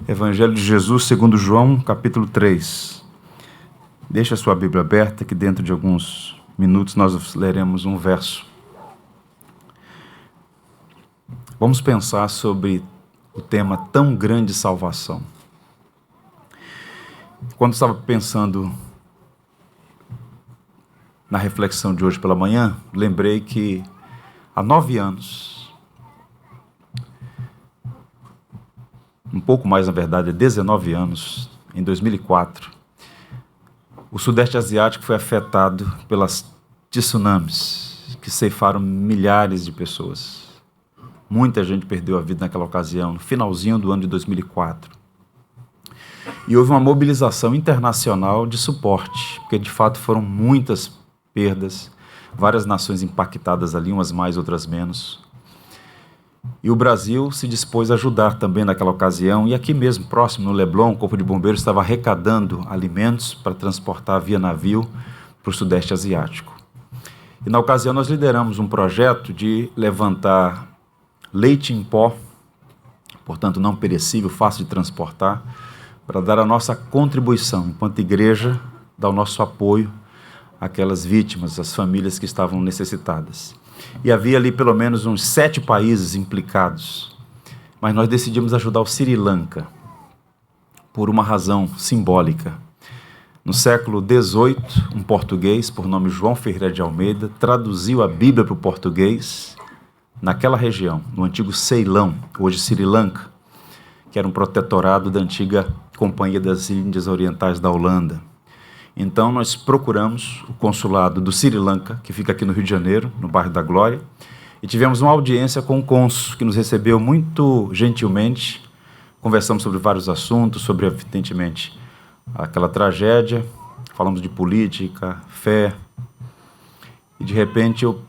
Evangelho de Jesus segundo João, capítulo 3. Deixa a sua Bíblia aberta, que dentro de alguns minutos nós leremos um verso. Vamos pensar sobre o tema tão grande salvação. Quando estava pensando na reflexão de hoje pela manhã, lembrei que há 9 anos, um pouco mais na verdade, 19 anos, em 2004, o Sudeste Asiático foi afetado pelas tsunamis que ceifaram milhares de pessoas. Muita gente perdeu a vida naquela ocasião, no finalzinho do ano de 2004. E houve uma mobilização internacional de suporte, porque de fato foram muitas perdas, várias nações impactadas ali, umas mais, outras menos. E o Brasil se dispôs a ajudar também naquela ocasião, e aqui mesmo, próximo, no Leblon, o Corpo de Bombeiros estava arrecadando alimentos para transportar via navio para o Sudeste Asiático. E na ocasião nós lideramos um projeto de levantar leite em pó, portanto não perecível, fácil de transportar, para dar a nossa contribuição, enquanto igreja, dar o nosso apoio àquelas vítimas, às famílias que estavam necessitadas. E havia ali pelo menos uns 7 países implicados, mas nós decidimos ajudar o Sri Lanka, por uma razão simbólica. No século XVIII, um português, por nome João Ferreira de Almeida, traduziu a Bíblia para o português naquela região, no antigo Ceilão, hoje Sri Lanka, que era um protetorado da antiga Companhia das Índias Orientais da Holanda. Então nós procuramos o consulado do Sri Lanka, que fica aqui no Rio de Janeiro, no bairro da Glória, e tivemos uma audiência com o cônsul, que nos recebeu muito gentilmente. Conversamos sobre vários assuntos, sobre, evidentemente, aquela tragédia, falamos de política, fé, e de repente eu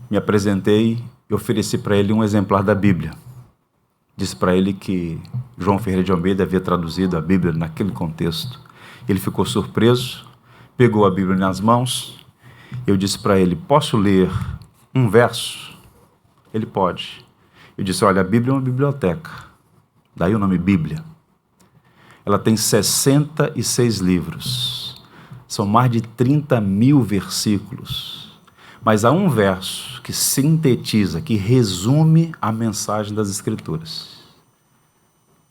me apresentei e ofereci para ele um exemplar da Bíblia. Disse para ele que João Ferreira de Almeida havia traduzido a Bíblia naquele contexto. Ele ficou surpreso, pegou a Bíblia nas mãos. Eu disse para ele, posso ler um verso? Ele pode. Eu disse, olha, a Bíblia é uma biblioteca. Daí o nome Bíblia. Ela tem 66 livros. São mais de 30 mil versículos. Mas há um verso que sintetiza, que resume a mensagem das Escrituras.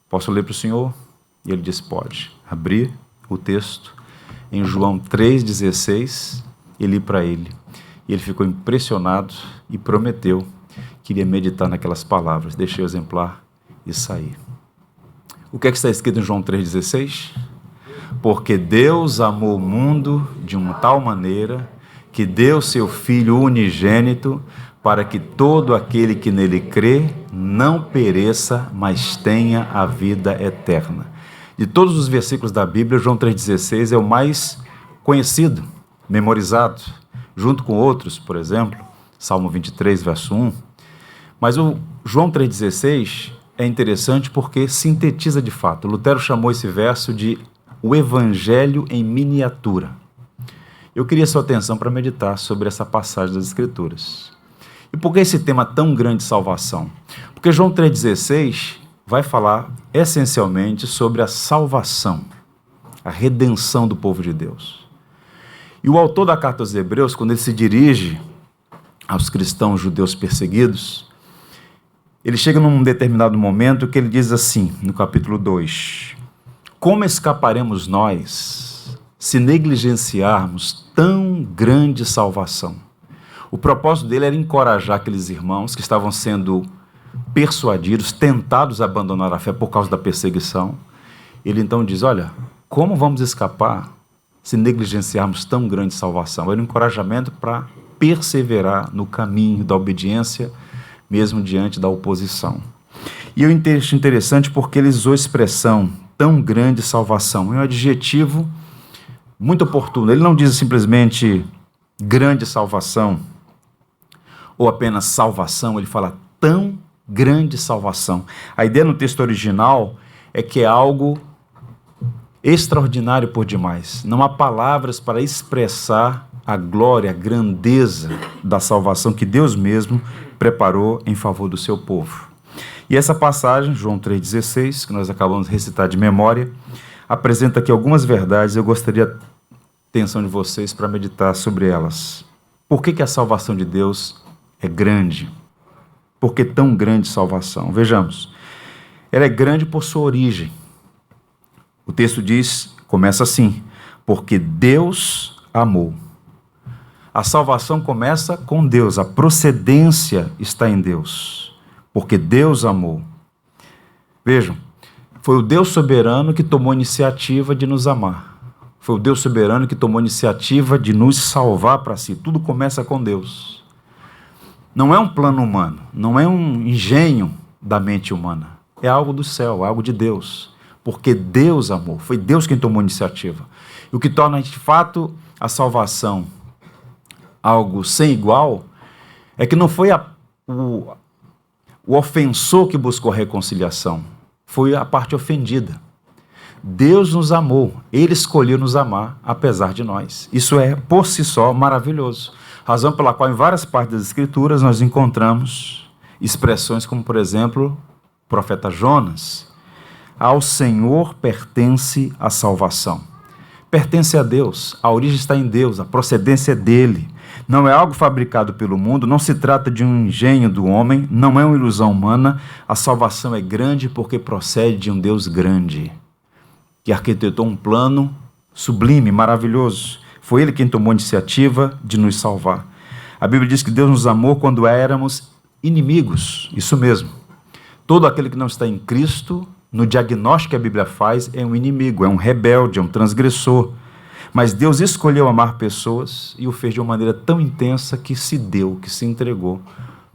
Posso ler para o senhor? E ele disse, pode. Abri o texto em João 3,16 e li para ele. E ele ficou impressionado e prometeu que iria meditar naquelas palavras. Deixei o exemplar e saí. O que é que está escrito em João 3,16? Porque Deus amou o mundo de uma tal maneira que deu seu Filho unigênito para que todo aquele que nele crê não pereça, mas tenha a vida eterna. De todos os versículos da Bíblia, João 3,16 é o mais conhecido, memorizado, junto com outros, por exemplo, Salmo 23, verso 1. Mas o João 3,16 é interessante porque sintetiza de fato. Lutero chamou esse verso de o Evangelho em miniatura. Eu queria sua atenção para meditar sobre essa passagem das Escrituras. E por que esse tema tão grande de salvação? Porque João 3,16 vai falar essencialmente sobre a salvação, a redenção do povo de Deus. E o autor da carta aos Hebreus, quando ele se dirige aos cristãos judeus perseguidos, ele chega num determinado momento que ele diz assim, no capítulo 2, como escaparemos nós se negligenciarmos tão grande salvação? O propósito dele era encorajar aqueles irmãos que estavam sendo persuadidos, tentados a abandonar a fé por causa da perseguição. Ele então diz, olha, como vamos escapar se negligenciarmos tão grande salvação? Era um encorajamento para perseverar no caminho da obediência, mesmo diante da oposição. E eu acho interessante porque ele usou a expressão tão grande salvação. É um adjetivo muito oportuno. Ele não diz simplesmente grande salvação ou apenas salvação, ele fala tão grande salvação. A ideia no texto original é que é algo extraordinário por demais. Não há palavras para expressar a glória, a grandeza da salvação que Deus mesmo preparou em favor do seu povo. E essa passagem, João 3,16, que nós acabamos de recitar de memória, apresenta aqui algumas verdades. Eu gostaria da atenção de vocês para meditar sobre elas. Por que a salvação de Deus é grande? Por que tão grande salvação? Vejamos. Ela é grande por sua origem. O texto diz, começa assim: porque Deus amou. A salvação começa com Deus, a procedência está em Deus, porque Deus amou. Vejam, foi o Deus soberano que tomou a iniciativa de nos amar. Foi o Deus soberano que tomou a iniciativa de nos salvar para si. Tudo começa com Deus. Não é um plano humano, não é um engenho da mente humana. É algo do céu, algo de Deus. Porque Deus amou, foi Deus quem tomou a iniciativa. E o que torna, de fato, a salvação algo sem igual é que não foi o ofensor que buscou a reconciliação, foi a parte ofendida. Deus nos amou, Ele escolheu nos amar apesar de nós. Isso é, por si só, maravilhoso. Razão pela qual, em várias partes das Escrituras, nós encontramos expressões como, por exemplo, o profeta Jonas: ao Senhor pertence a salvação. Pertence a Deus, a origem está em Deus, a procedência é dele. Não é algo fabricado pelo mundo, não se trata de um engenho do homem, não é uma ilusão humana. A salvação é grande porque procede de um Deus grande, que arquitetou um plano sublime, maravilhoso. Foi Ele quem tomou a iniciativa de nos salvar. A Bíblia diz que Deus nos amou quando éramos inimigos, isso mesmo. Todo aquele que não está em Cristo, no diagnóstico que a Bíblia faz, é um inimigo, é um rebelde, é um transgressor. Mas Deus escolheu amar pessoas e o fez de uma maneira tão intensa que se deu, que se entregou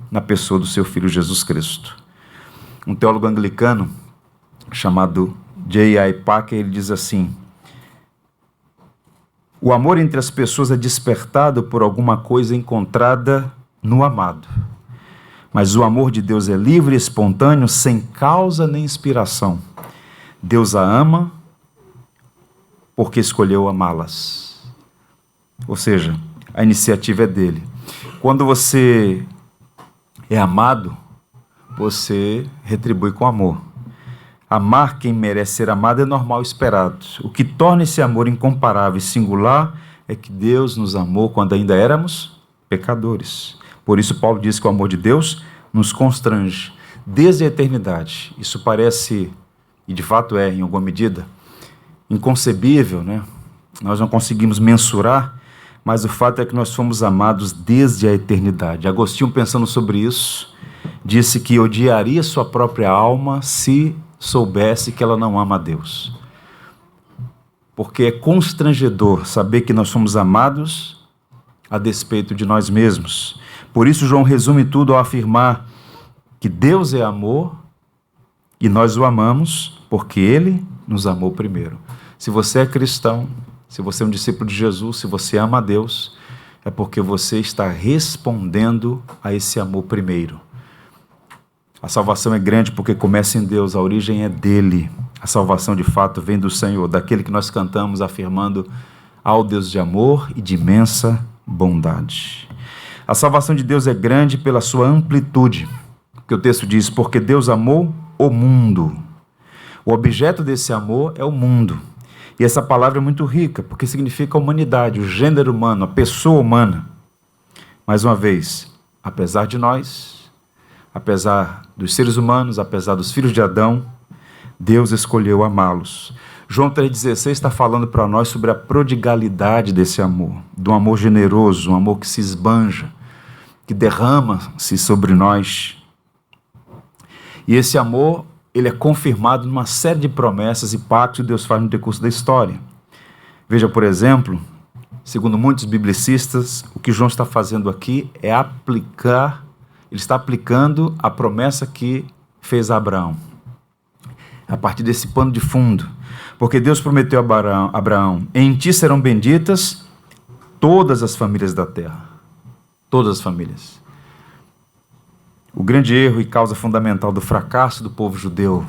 na pessoa do seu Filho Jesus Cristo. Um teólogo anglicano chamado J.I. Packer, ele diz assim: o amor entre as pessoas é despertado por alguma coisa encontrada no amado. Mas o amor de Deus é livre e espontâneo, sem causa nem inspiração. Deus a ama porque escolheu amá-las. Ou seja, a iniciativa é dele. Quando você é amado, você retribui com amor. Amar quem merece ser amado é normal e esperado. O que torna esse amor incomparável e singular é que Deus nos amou quando ainda éramos pecadores. Por isso Paulo diz que o amor de Deus nos constrange desde a eternidade. Isso parece, e de fato é em alguma medida, inconcebível, né? Nós não conseguimos mensurar, mas o fato é que nós fomos amados desde a eternidade. Agostinho, pensando sobre isso, disse que odiaria sua própria alma se soubesse que ela não ama a Deus. Porque é constrangedor saber que nós somos amados a despeito de nós mesmos. Por isso João resume tudo ao afirmar que Deus é amor e nós o amamos porque Ele nos amou primeiro. Se você é cristão, se você é um discípulo de Jesus, se você ama a Deus, é porque você está respondendo a esse amor primeiro. A salvação é grande porque começa em Deus, a origem é dele. A salvação de fato vem do Senhor, daquele que nós cantamos afirmando ao Deus de amor e de imensa bondade. A salvação de Deus é grande pela sua amplitude, que o texto diz, porque Deus amou o mundo. O objeto desse amor é o mundo. E essa palavra é muito rica, porque significa a humanidade, o gênero humano, a pessoa humana. Mais uma vez, apesar de nós, apesar dos seres humanos, apesar dos filhos de Adão, Deus escolheu amá-los. João 3,16 está falando para nós sobre a prodigalidade desse amor, do amor generoso, um amor que se esbanja, que derrama-se sobre nós. E esse amor, ele é confirmado numa série de promessas e pactos que Deus faz no decurso da história. Veja, por exemplo, segundo muitos biblicistas, o que João está fazendo aqui é aplicar, ele está aplicando a promessa que fez a Abraão. A partir desse pano de fundo, porque Deus prometeu a Abraão, em ti serão benditas todas as famílias da terra. Todas as famílias. O grande erro e causa fundamental do fracasso do povo judeu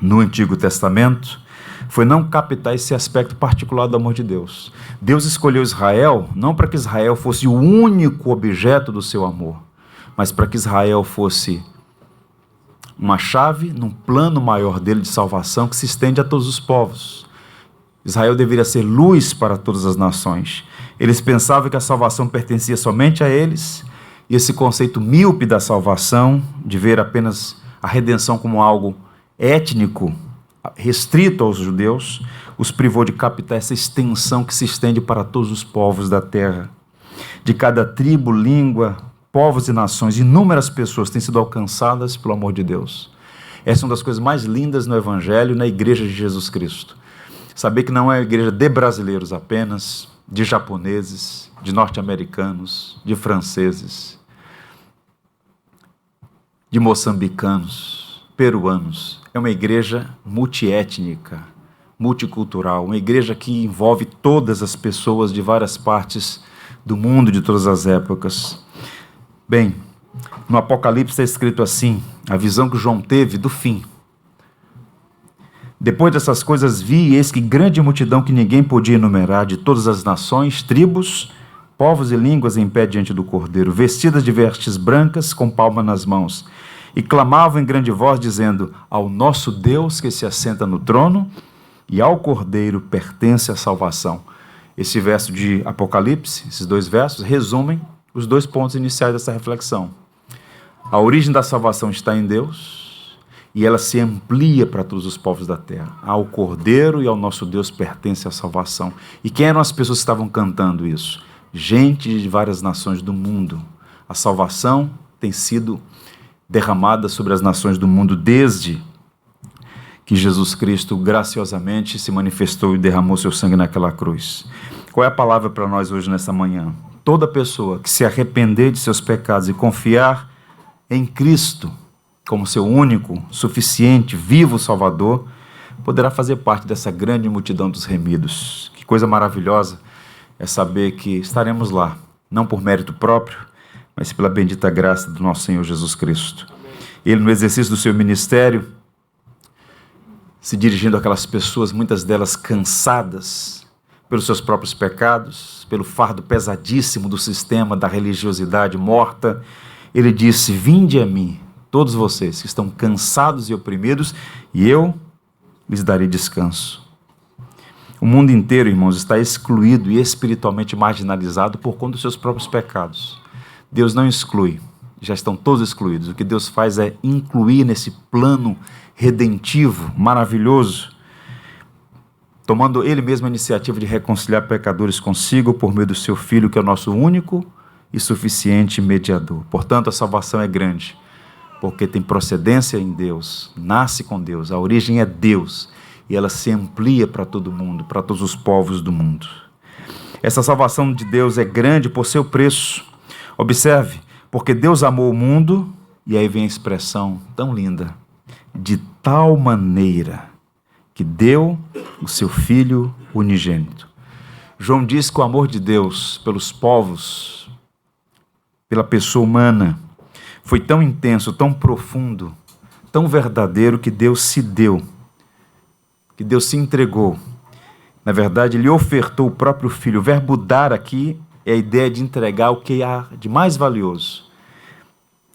no Antigo Testamento foi não captar esse aspecto particular do amor de Deus. Deus escolheu Israel não para que Israel fosse o único objeto do seu amor, mas para que Israel fosse uma chave num plano maior dele de salvação que se estende a todos os povos. Israel deveria ser luz para todas as nações. Eles pensavam que a salvação pertencia somente a eles, e esse conceito míope da salvação, de ver apenas a redenção como algo étnico, restrito aos judeus, os privou de captar essa extensão que se estende para todos os povos da terra. De cada tribo, língua, povos e nações, inúmeras pessoas têm sido alcançadas pelo amor de Deus. Essa é uma das coisas mais lindas no Evangelho, na Igreja de Jesus Cristo. Saber que não é uma igreja de brasileiros apenas, de japoneses, de norte-americanos, de franceses, de moçambicanos, peruanos. É uma igreja multiétnica, multicultural, uma igreja que envolve todas as pessoas de várias partes do mundo, de todas as épocas. Bem, no Apocalipse está escrito assim, a visão que João teve do fim. Depois dessas coisas vi, e eis que grande multidão que ninguém podia enumerar, de todas as nações, tribos, povos e línguas em pé diante do Cordeiro, vestidas de vestes brancas, com palma nas mãos, e clamavam em grande voz, dizendo: ao nosso Deus que se assenta no trono, e ao Cordeiro pertence a salvação. Esse verso de Apocalipse, esses dois versos, resumem os dois pontos iniciais dessa reflexão. A origem da salvação está em Deus, e ela se amplia para todos os povos da terra. Ao Cordeiro e ao nosso Deus pertence a salvação. E quem eram as pessoas que estavam cantando isso? Gente de várias nações do mundo. A salvação tem sido derramada sobre as nações do mundo desde que Jesus Cristo graciosamente se manifestou e derramou seu sangue naquela cruz. Qual é a palavra para nós hoje nessa manhã? Toda pessoa que se arrepender de seus pecados e confiar em Cristo como seu único, suficiente, vivo Salvador, poderá fazer parte dessa grande multidão dos remidos. Que coisa maravilhosa é saber que estaremos lá, não por mérito próprio, mas pela bendita graça do nosso Senhor Jesus Cristo. Ele, no exercício do seu ministério, se dirigindo àquelas pessoas, muitas delas cansadas pelos seus próprios pecados, pelo fardo pesadíssimo do sistema da religiosidade morta, ele disse: vinde a mim, todos vocês que estão cansados e oprimidos, e eu lhes darei descanso. O mundo inteiro, irmãos, está excluído e espiritualmente marginalizado por conta dos seus próprios pecados. Deus não exclui, já estão todos excluídos. O que Deus faz é incluir nesse plano redentivo, maravilhoso, tomando Ele mesmo a iniciativa de reconciliar pecadores consigo por meio do seu Filho, que é o nosso único e suficiente mediador. Portanto, a salvação é grande, porque tem procedência em Deus, nasce com Deus, a origem é Deus, e ela se amplia para todo mundo, para todos os povos do mundo. Essa salvação de Deus é grande por seu preço. Observe, porque Deus amou o mundo, e aí vem a expressão tão linda, de tal maneira que deu o seu Filho unigênito. João diz que o amor de Deus pelos povos, pela pessoa humana, foi tão intenso, tão profundo, tão verdadeiro, que Deus se deu, que Deus se entregou. Na verdade, Ele ofertou o próprio Filho. O verbo dar aqui é a ideia de entregar o que há de mais valioso.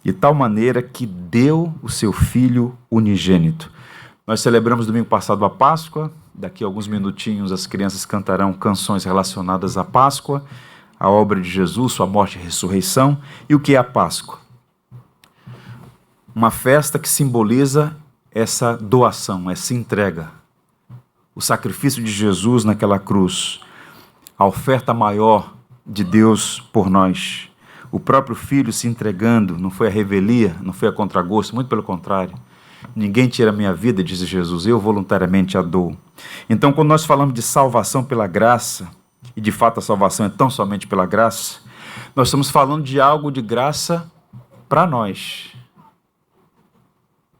De tal maneira que deu o seu Filho unigênito. Nós celebramos domingo passado a Páscoa. Daqui a alguns minutinhos as crianças cantarão canções relacionadas à Páscoa, a obra de Jesus, sua morte e ressurreição. E o que é a Páscoa? Uma festa que simboliza essa doação, essa entrega. O sacrifício de Jesus naquela cruz, a oferta maior de Deus por nós. O próprio Filho se entregando, não foi a revelia, não foi a contragosto, muito pelo contrário. Ninguém tira a minha vida, diz Jesus, eu voluntariamente a dou. Então, quando nós falamos de salvação pela graça, e de fato a salvação é tão somente pela graça, nós estamos falando de algo de graça para nós.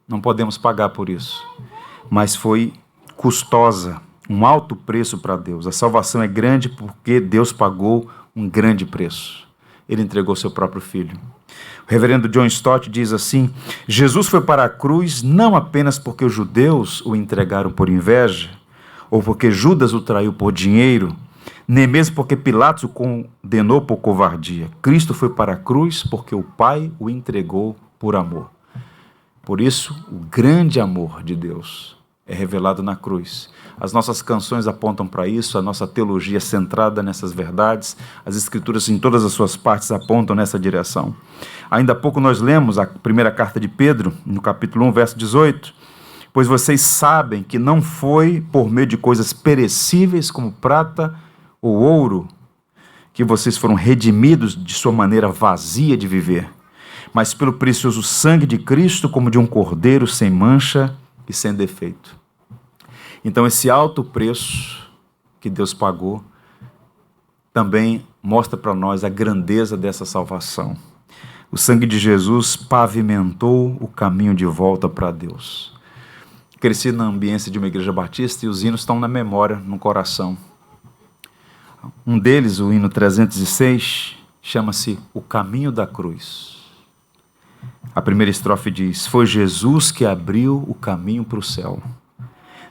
Não podemos pagar por isso, mas foi custosa, um alto preço para Deus. A salvação é grande porque Deus pagou um grande preço. Ele entregou seu próprio Filho. O reverendo John Stott diz assim: Jesus foi para a cruz não apenas porque os judeus o entregaram por inveja, ou porque Judas o traiu por dinheiro, nem mesmo porque Pilatos o condenou por covardia. Cristo foi para a cruz porque o Pai o entregou por amor. Por isso, o grande amor de Deus é revelado na cruz. As nossas canções apontam para isso, a nossa teologia é centrada nessas verdades, as Escrituras em todas as suas partes apontam nessa direção. Ainda há pouco nós lemos a primeira carta de Pedro, no capítulo 1, verso 18, pois vocês sabem que não foi por meio de coisas perecíveis como prata ou ouro que vocês foram redimidos de sua maneira vazia de viver, mas pelo precioso sangue de Cristo, como de um cordeiro sem mancha e sem defeito. Então, esse alto preço que Deus pagou também mostra para nós a grandeza dessa salvação. O sangue de Jesus pavimentou o caminho de volta para Deus. Cresci na ambiência de uma igreja batista e os hinos estão na memória, no coração. Um deles, o hino 306, chama-se O Caminho da Cruz. A primeira estrofe diz: foi Jesus que abriu o caminho para o céu.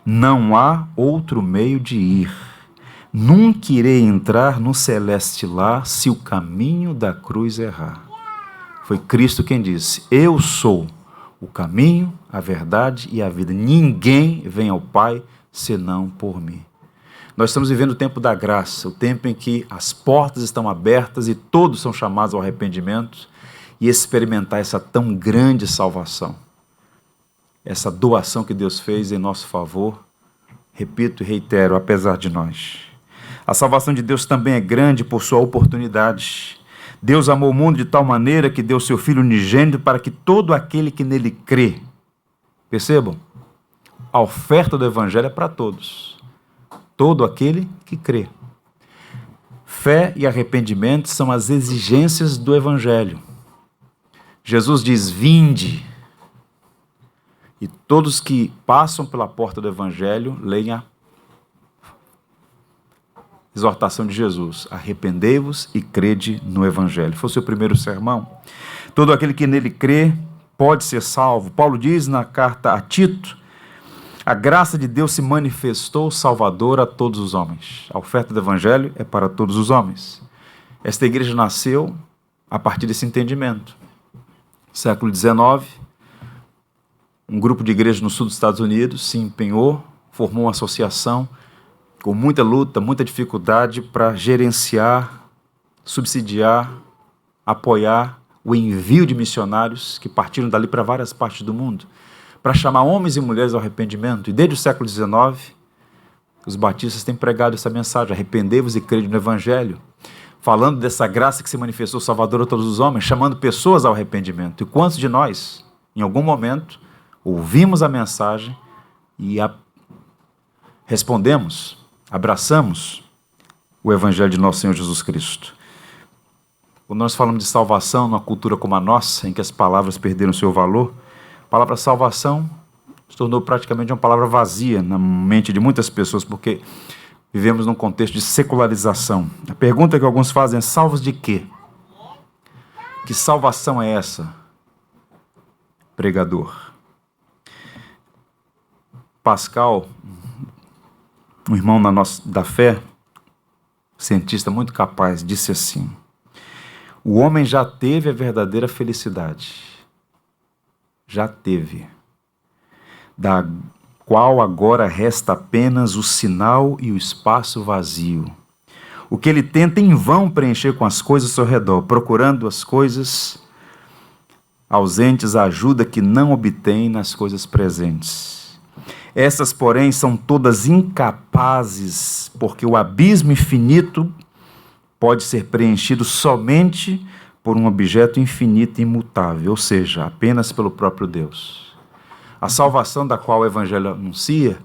Não há outro meio de ir. Nunca irei entrar no celeste lar se o caminho da cruz errar. Foi Cristo quem disse: eu sou o caminho, a verdade e a vida. Ninguém vem ao Pai senão por mim. Nós estamos vivendo o tempo da graça, o tempo em que as portas estão abertas e todos são chamados ao arrependimento e experimentar essa tão grande salvação. Essa doação que Deus fez em nosso favor, repito e reitero, apesar de nós. A salvação de Deus também é grande por sua oportunidade. Deus amou o mundo de tal maneira que deu seu Filho unigênito para que todo aquele que nele crê, percebam, a oferta do Evangelho é para todos. Todo aquele que crê. Fé e arrependimento são as exigências do Evangelho. Jesus diz: vinde. E todos que passam pela porta do Evangelho leem a exortação de Jesus: arrependei-vos e crede no Evangelho. Foi o seu primeiro sermão. Todo aquele que nele crê pode ser salvo. Paulo diz na carta a Tito: a graça de Deus se manifestou salvadora a todos os homens. A oferta do Evangelho é para todos os homens. Esta igreja nasceu a partir desse entendimento. Século XIX, um grupo de igrejas no sul dos Estados Unidos se empenhou, formou uma associação com muita luta, muita dificuldade para gerenciar, subsidiar, apoiar o envio de missionários que partiram dali para várias partes do mundo, para chamar homens e mulheres ao arrependimento. E desde o século XIX, os batistas têm pregado essa mensagem: arrependei-vos e crede no Evangelho, falando dessa graça que se manifestou salvadora a todos os homens, chamando pessoas ao arrependimento. E quantos de nós, em algum momento, ouvimos a mensagem e respondemos, abraçamos o Evangelho de nosso Senhor Jesus Cristo? Quando nós falamos de salvação numa cultura como a nossa, em que as palavras perderam seu valor, a palavra salvação se tornou praticamente uma palavra vazia na mente de muitas pessoas, porque vivemos num contexto de secularização. A pergunta que alguns fazem é: salvos de quê? Que salvação é essa, pregador? Pascal, um irmão da fé, cientista muito capaz, disse assim: o homem já teve a verdadeira felicidade. Já teve. Da qual agora resta apenas o sinal e o espaço vazio. O que ele tenta em vão preencher com as coisas ao seu redor, procurando as coisas ausentes, a ajuda que não obtém nas coisas presentes. Essas, porém, são todas incapazes, porque o abismo infinito pode ser preenchido somente por um objeto infinito e imutável, ou seja, apenas pelo próprio Deus. A salvação da qual o Evangelho anuncia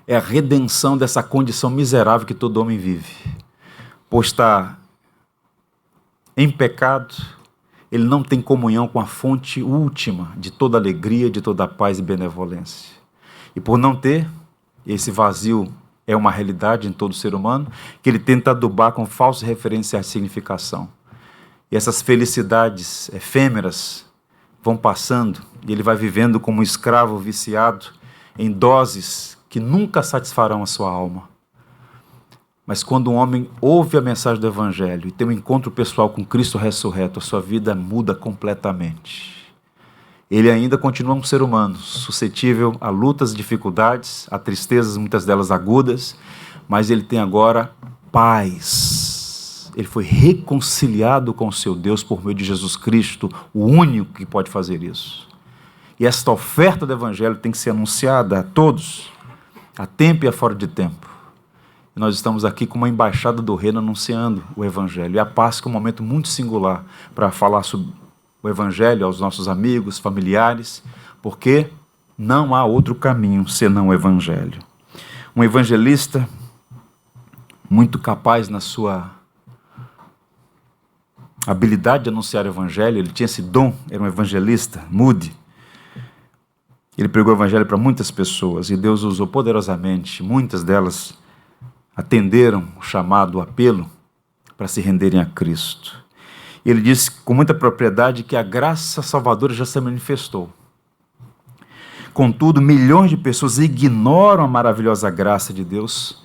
é a redenção dessa condição miserável que todo homem vive. Por estar em pecado, ele não tem comunhão com a fonte última de toda alegria, de toda paz e benevolência. E por não ter, esse vazio é uma realidade em todo ser humano, que ele tenta adubar com falsa referência à significação. E essas felicidades efêmeras vão passando, e ele vai vivendo como um escravo viciado em doses que nunca satisfarão a sua alma. Mas quando um homem ouve a mensagem do Evangelho e tem um encontro pessoal com Cristo ressurreto, a sua vida muda completamente. Ele ainda continua um ser humano, suscetível a lutas, dificuldades, a tristezas, muitas delas agudas, mas ele tem agora paz. Ele foi reconciliado com o seu Deus por meio de Jesus Cristo, o único que pode fazer isso. E esta oferta do Evangelho tem que ser anunciada a todos, a tempo e a fora de tempo. E nós estamos aqui com uma embaixada do reino anunciando o Evangelho. E a Páscoa é um momento muito singular para falar sobre o Evangelho aos nossos amigos, familiares, porque não há outro caminho senão o Evangelho. Um evangelista muito capaz na sua habilidade de anunciar o Evangelho, ele tinha esse dom, era um evangelista, Moody. Ele pregou o Evangelho para muitas pessoas e Deus usou poderosamente, muitas delas atenderam o chamado, o apelo para se renderem a Cristo. Ele disse com muita propriedade que a graça salvadora já se manifestou. Contudo, milhões de pessoas ignoram a maravilhosa graça de Deus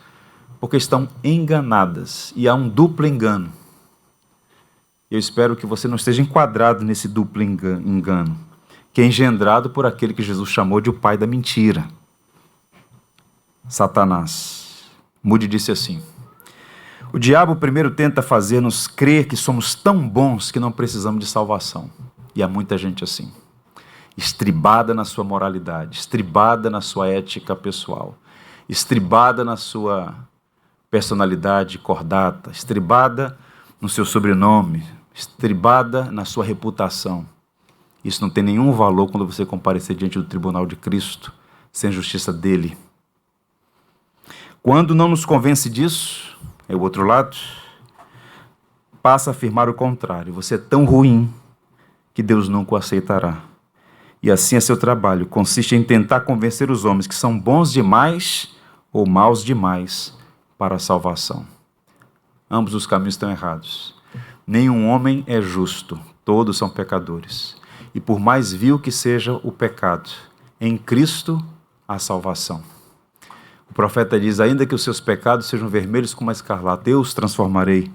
porque estão enganadas. E há um duplo engano. Eu espero que você não esteja enquadrado nesse duplo engano, que é engendrado por aquele que Jesus chamou de o pai da mentira, Satanás. Moody disse assim: o diabo primeiro tenta fazer-nos crer que somos tão bons que não precisamos de salvação. E há muita gente assim, estribada na sua moralidade, estribada na sua ética pessoal, estribada na sua personalidade cordata, estribada no seu sobrenome, estribada na sua reputação. Isso não tem nenhum valor quando você comparecer diante do tribunal de Cristo, sem justiça dele. Quando não nos convence disso, é o outro lado, passa a afirmar o contrário. Você é tão ruim que Deus nunca o aceitará. E assim é seu trabalho. Consiste em tentar convencer os homens que são bons demais ou maus demais para a salvação. Ambos os caminhos estão errados. Nenhum homem é justo. Todos são pecadores. E por mais vil que seja o pecado, em Cristo há salvação. O profeta diz: ainda que os seus pecados sejam vermelhos como a escarlata, eu os transformarei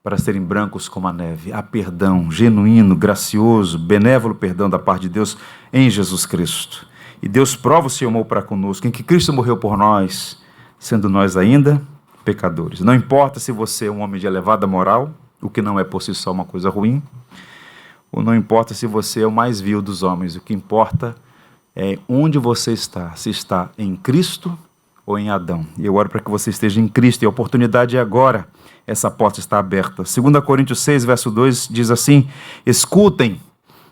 para serem brancos como a neve. Há perdão genuíno, gracioso, benévolo perdão da parte de Deus em Jesus Cristo. E Deus prova o seu amor para conosco, em que Cristo morreu por nós, sendo nós ainda pecadores. Não importa se você é um homem de elevada moral, o que não é por si só uma coisa ruim, ou não importa se você é o mais vil dos homens, o que importa é onde você está, se está em Cristo ou em Adão. E eu oro para que você esteja em Cristo, e a oportunidade é agora, essa porta está aberta. 2 Coríntios 6, verso 2, diz assim: escutem,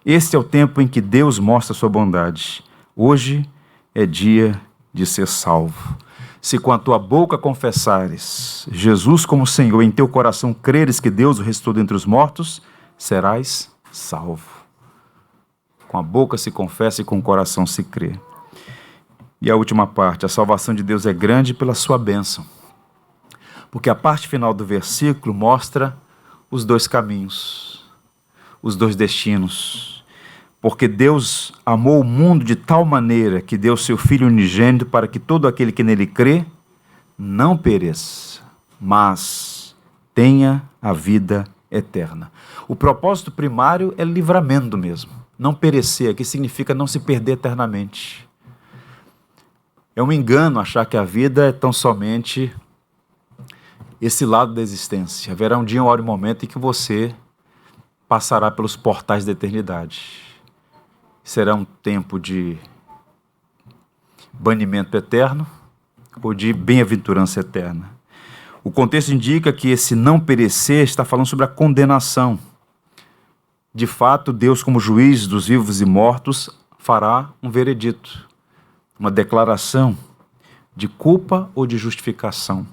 este é o tempo em que Deus mostra sua bondade. Hoje é dia de ser salvo. Se com a tua boca confessares Jesus como Senhor, em teu coração creres que Deus o ressuscitou dentre os mortos, serás salvo. Com a boca se confessa e com o coração se crê. E a última parte: a salvação de Deus é grande pela sua bênção. Porque a parte final do versículo mostra os dois caminhos, os dois destinos. Porque Deus amou o mundo de tal maneira que deu seu Filho unigênito para que todo aquele que nele crê não pereça, mas tenha a vida eterna. O propósito primário é livramento mesmo. Não perecer, que significa não se perder eternamente. É um engano achar que a vida é tão somente esse lado da existência. Haverá um dia, uma hora e um momento em que você passará pelos portais da eternidade. Será um tempo de banimento eterno ou de bem-aventurança eterna. O contexto indica que esse não perecer está falando sobre a condenação. De fato, Deus, como juiz dos vivos e mortos, fará um veredito, uma declaração de culpa ou de justificação.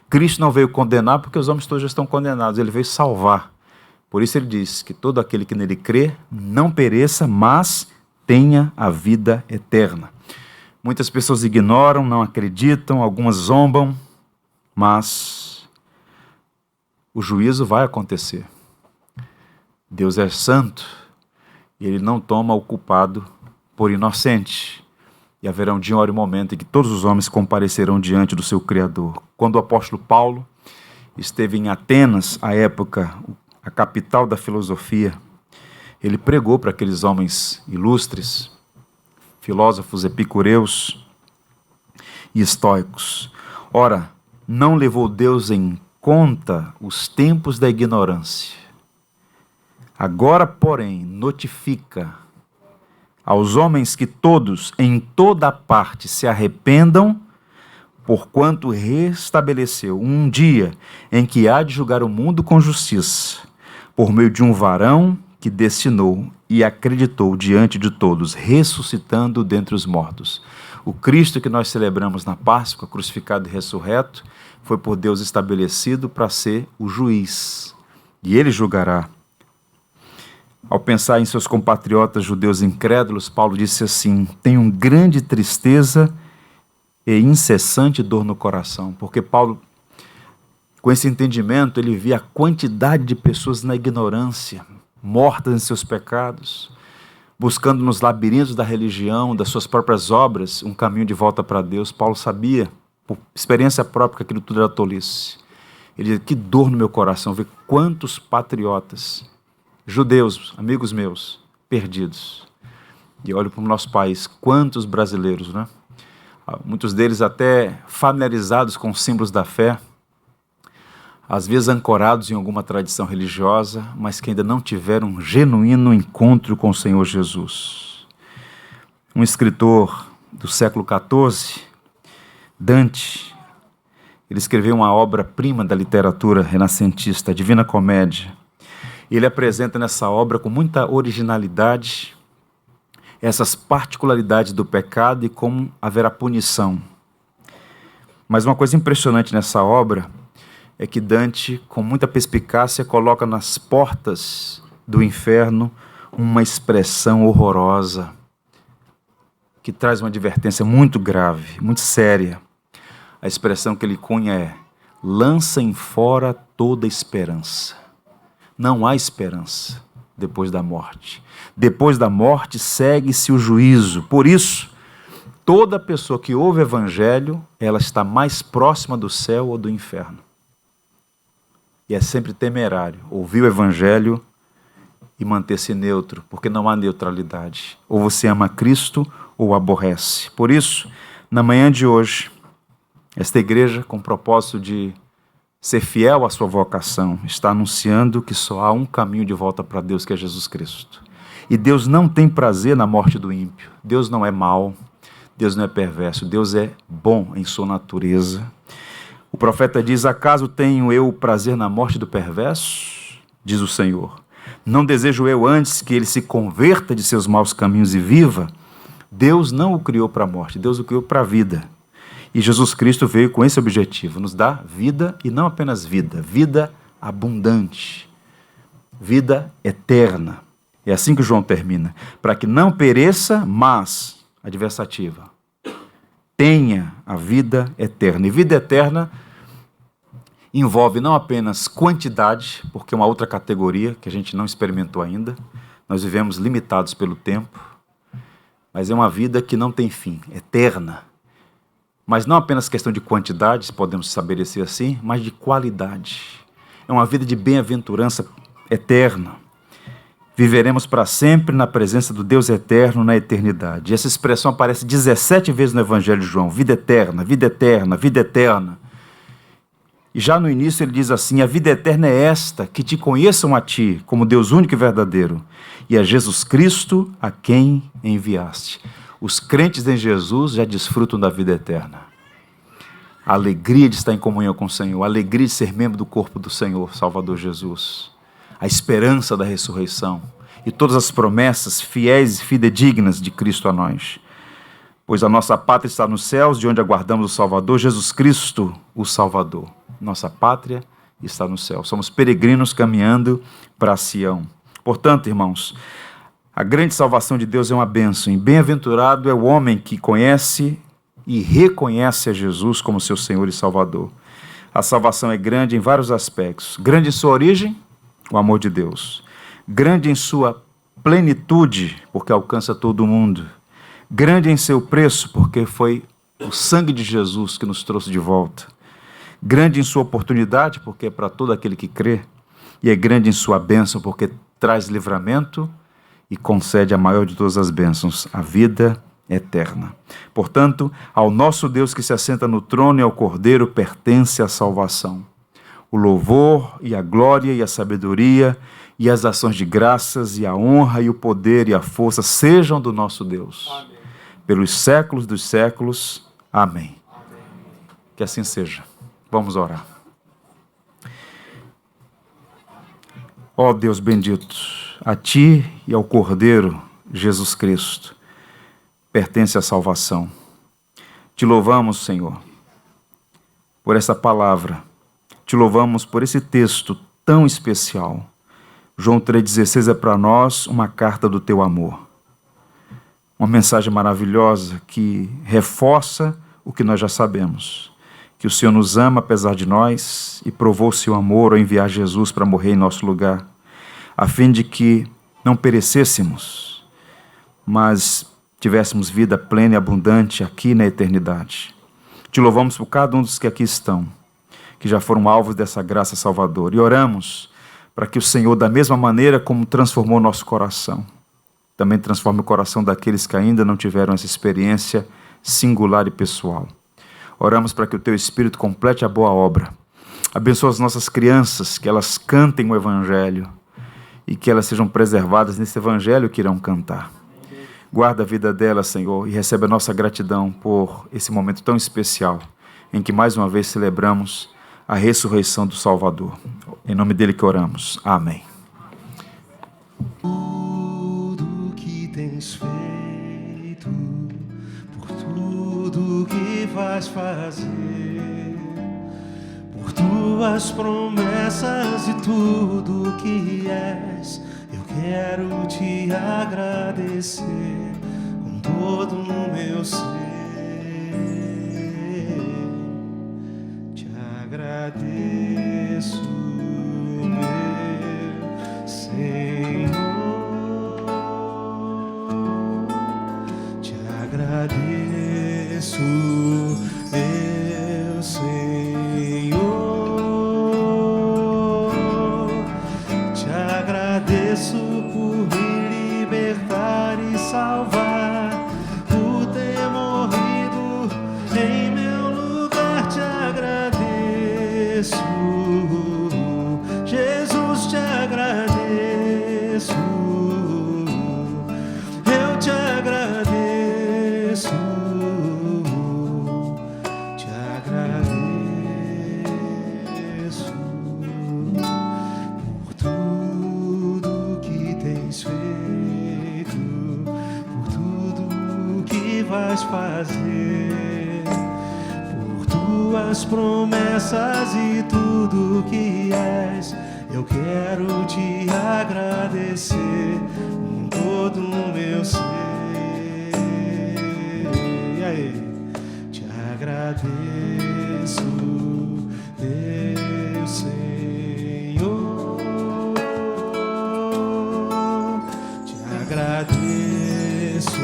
Cristo não veio condenar porque os homens todos já estão condenados, ele veio salvar. Por isso ele diz que todo aquele que nele crê não pereça, mas tenha a vida eterna. Muitas pessoas ignoram, não acreditam, algumas zombam, mas o juízo vai acontecer. Deus é santo e ele não toma o culpado por inocente. E haverá um dia, uma hora e um momento em que todos os homens comparecerão diante do seu Criador. Quando o apóstolo Paulo esteve em Atenas, à época, a capital da filosofia, Ele pregou para aqueles homens ilustres, filósofos epicureus e estoicos. Ora, não levou Deus em conta os tempos da ignorância. Agora, porém, notifica aos homens que todos, em toda parte, se arrependam, porquanto restabeleceu um dia em que há de julgar o mundo com justiça, por meio de um varão que destinou e acreditou diante de todos, ressuscitando dentre os mortos. O Cristo que nós celebramos na Páscoa, crucificado e ressurreto, foi por Deus estabelecido para ser o juiz, e ele julgará. Ao pensar em seus compatriotas judeus incrédulos, Paulo disse assim: tenho grande tristeza e incessante dor no coração, porque Paulo, com esse entendimento, ele via a quantidade de pessoas na ignorância, mortas em seus pecados, buscando nos labirintos da religião, das suas próprias obras, um caminho de volta para Deus. Paulo sabia, por experiência própria, que aquilo tudo era tolice. Ele dizia: que dor no meu coração ver quantos patriotas, judeus, amigos meus, perdidos. E olho para o nosso país, quantos brasileiros, né? Muitos deles até familiarizados com os símbolos da fé, às vezes ancorados em alguma tradição religiosa, mas que ainda não tiveram um genuíno encontro com o Senhor Jesus. Um escritor do século XIV, Dante, ele escreveu uma obra-prima da literatura renascentista, a Divina Comédia. Ele apresenta nessa obra com muita originalidade essas particularidades do pecado e como haverá punição. Mas uma coisa impressionante nessa obra é que Dante, com muita perspicácia, coloca nas portas do inferno uma expressão horrorosa, que traz uma advertência muito grave, muito séria. A expressão que ele cunha é: lança fora toda esperança. Não há esperança depois da morte. Depois da morte segue-se o juízo. Por isso, toda pessoa que ouve o evangelho, ela está mais próxima do céu ou do inferno. E é sempre temerário ouvir o evangelho e manter-se neutro, porque não há neutralidade. Ou você ama Cristo ou o aborrece. Por isso, na manhã de hoje, esta igreja, com o propósito de ser fiel à sua vocação, está anunciando que só há um caminho de volta para Deus, que é Jesus Cristo. E Deus não tem prazer na morte do ímpio. Deus não é mau, Deus não é perverso, Deus é bom em sua natureza. O profeta diz: acaso tenho eu prazer na morte do perverso? Diz o Senhor. Não desejo eu antes que ele se converta de seus maus caminhos e viva? Deus não o criou para a morte, Deus o criou para a vida. E Jesus Cristo veio com esse objetivo, nos dar vida, e não apenas vida, vida abundante, vida eterna. É assim que João termina: para que não pereça, mas, adversativa, tenha a vida eterna. E vida eterna envolve não apenas quantidade, porque é uma outra categoria que a gente não experimentou ainda, nós vivemos limitados pelo tempo, mas é uma vida que não tem fim, eterna. Mas não apenas questão de quantidade, se podemos estabelecer assim, mas de qualidade. É uma vida de bem-aventurança eterna. Viveremos para sempre na presença do Deus eterno na eternidade. E essa expressão aparece 17 vezes no Evangelho de João: vida eterna, vida eterna, vida eterna. E já no início ele diz assim: a vida eterna é esta, que te conheçam a ti, como Deus único e verdadeiro, e a Jesus Cristo, a quem enviaste. Os crentes em Jesus já desfrutam da vida eterna. A alegria de estar em comunhão com o Senhor, a alegria de ser membro do corpo do Senhor, Salvador Jesus, a esperança da ressurreição e todas as promessas fiéis e fidedignas de Cristo a nós. Pois a nossa pátria está nos céus, de onde aguardamos o Salvador, Jesus Cristo, o Salvador. Nossa pátria está no céu. Somos peregrinos caminhando para Sião. Portanto, irmãos, a grande salvação de Deus é uma bênção, e bem-aventurado é o homem que conhece e reconhece a Jesus como seu Senhor e Salvador. A salvação é grande em vários aspectos. Grande em sua origem, o amor de Deus. Grande em sua plenitude, porque alcança todo mundo. Grande em seu preço, porque foi o sangue de Jesus que nos trouxe de volta. Grande em sua oportunidade, porque é para todo aquele que crê. E é grande em sua bênção, porque traz livramento e concede a maior de todas as bênçãos, a vida eterna. Portanto, ao nosso Deus que se assenta no trono e ao Cordeiro pertence a salvação. O louvor e a glória e a sabedoria e as ações de graças e a honra e o poder e a força sejam do nosso Deus. Amém. Pelos séculos dos séculos. Amém. Amém. Que assim seja. Vamos orar. Ó Deus bendito, a Ti e ao Cordeiro Jesus Cristo pertence a salvação. Te louvamos, Senhor, por essa palavra. Te louvamos por esse texto tão especial. João 3,16 é para nós uma carta do Teu amor. Uma mensagem maravilhosa que reforça o que nós já sabemos. Que o Senhor nos ama apesar de nós e provou o Seu amor ao enviar Jesus para morrer em nosso lugar, a fim de que não perecêssemos, mas tivéssemos vida plena e abundante aqui na eternidade. Te louvamos por cada um dos que aqui estão, que já foram alvos dessa graça salvadora. E oramos para que o Senhor, da mesma maneira como transformou nosso coração, também transforme o coração daqueles que ainda não tiveram essa experiência singular e pessoal. Oramos para que o Teu Espírito complete a boa obra. Abençoa as nossas crianças, que elas cantem o Evangelho e que elas sejam preservadas nesse Evangelho que irão cantar. Guarda a vida delas, Senhor, e recebe a nossa gratidão por esse momento tão especial em que mais uma vez celebramos a ressurreição do Salvador. Em nome dele que oramos. Amém. Tudo que tens feito, por tudo que vais fazer, por tuas promessas e tudo que és, eu quero te agradecer com todo o meu ser. Te agradeço, meu Senhor. Te agradeço, meu Senhor. Te agradeço por me libertar e salvar, por ter morrido em meu lugar. Te agradeço, Jesus, te agradeço. Eu te agradeço, te agradeço por tudo que tens feito, por tudo que vais fazer, por tuas promessas e tudo que és. Eu quero te agradecer com todo o meu ser. E aí? Te agradeço, meu Senhor. Te agradeço,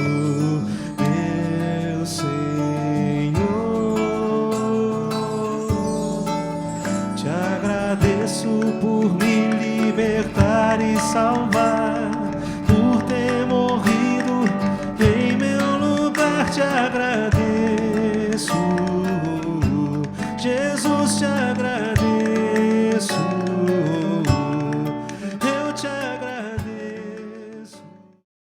meu Senhor. Te agradeço por me libertar e salvar,